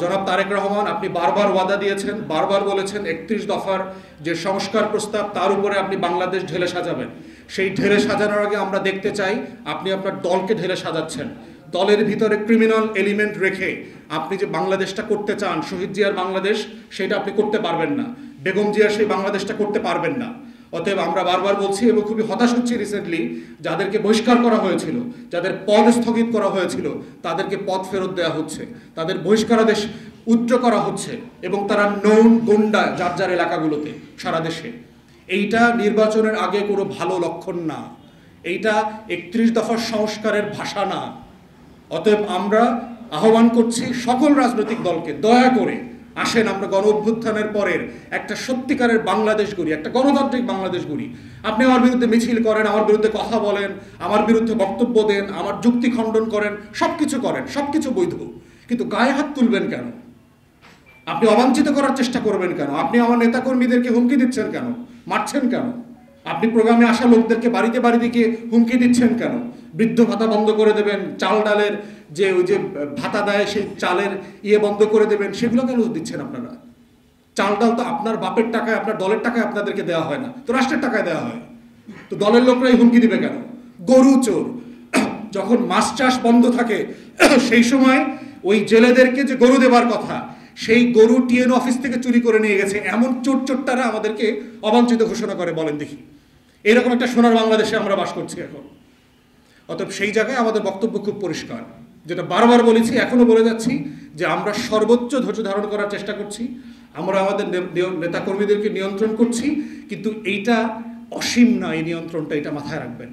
জনাব তারেক রহমান, আপনি বারবার ওয়াদা দিয়েছেন, বারবার বলেছেন ৩১ দফার যে সংস্কার প্রস্তাব তার উপরে আপনি বাংলাদেশ ঢেলে সাজাবেন। সেই ঢেলে সাজানোর আগে আমরা দেখতে চাই আপনি আপনার দলকে ঢেলে সাজাচ্ছেন। দলের ভিতরে ক্রিমিনাল এলিমেন্ট রেখে আপনি যে বাংলাদেশটা করতে চান, শহীদ জিয়ার বাংলাদেশ, সেটা আপনি করতে পারবেন না। বেগম জিয়ার সেই বাংলাদেশটা করতে পারবেন না। অতএব আমরা বারবার বলছি এবং খুবই হতাশ হচ্ছি, রিসেন্টলি যাদেরকে বহিষ্কার করা হয়েছিল, যাদের পদ স্থগিত করা হয়েছিল, তাদেরকে পদ ফেরত দেওয়া হচ্ছে, তাদের বহিষ্কারাদেশ উচ্চ করা হচ্ছে এবং তারা নৌন গুন্ডা যার যার এলাকাগুলোতে সারা দেশে। এইটা নির্বাচনের আগে কোনো ভালো লক্ষণ না, এইটা ৩১ দফার সংস্কারের ভাষা না। অতএব আমরা আহ্বান করছি সকল রাজনৈতিক দলকে, দয়া করে আসেন আমরা গণ অভ্যুত্থানের পরের একটা সত্যিকারের বাংলাদেশ গড়ি, একটা গণতান্ত্রিক বাংলাদেশ গড়ি। আপনি আমার বিরুদ্ধে মিছিল করেন, আমার বিরুদ্ধে কথা বলেন, আমার বিরুদ্ধে বক্তব্য দেন, আমার যুক্তি খণ্ডন করেন, সব কিছু করেন, সব কিছু বৈধ, কিন্তু গায়ে হাত তুলবেন কেন? আপনি অবাঞ্ছিত করার চেষ্টা করবেন কেন? আপনি আমার নেতাকর্মীদেরকে হুমকি দিচ্ছেন কেন? মারছেন কেন? আপনি প্রোগ্রামে আসা লোকদেরকে বাড়িতে বাড়িতে গিয়ে হুমকি দিচ্ছেন কেন? বৃদ্ধ ভাতা বন্ধ করে দেবেন, চাল ডালের যে ওই যে ভাতা দেয় সেই চালের বন্ধ করে দেবেন, সেগুলো কেন দিচ্ছেন আপনারা? চাল ডাল তো আপনার বাপের টাকায়, আপনার দলের টাকায় আপনাদেরকে দেওয়া হয় না, তো রাষ্ট্রের টাকায় দেওয়া হয়। তো দলের লোকরাই হুমকি দিবে কেন? গরু চোর, যখন মাছ চাষ বন্ধ থাকে সেই সময় ওই জেলেদেরকে যে গরু দেবার কথা, সেই গরু টিএন অফিস থেকে চুরি করে নিয়ে গেছে, এমন চোর চোরটারা আমাদেরকে অবাঞ্ছিত ঘোষণা করে, বলেন দেখি। এরকম একটা সোনার বাংলাদেশে আমরা বাস করছি এখন। অতএব সেই জায়গায় আমাদের বক্তব্য খুব পরিষ্কার, যেটা বারবার বলেছি, এখনো বলে যাচ্ছি, যে আমরা সর্বোচ্চ ধৈর্য ধারণ করার চেষ্টা করছি, আমরা আমাদের নেতাকর্মীদেরকে নিয়ন্ত্রণ করছি, কিন্তু এইটা অসীম না, এই নিয়ন্ত্রণটা, এটা মাথায় রাখবেন।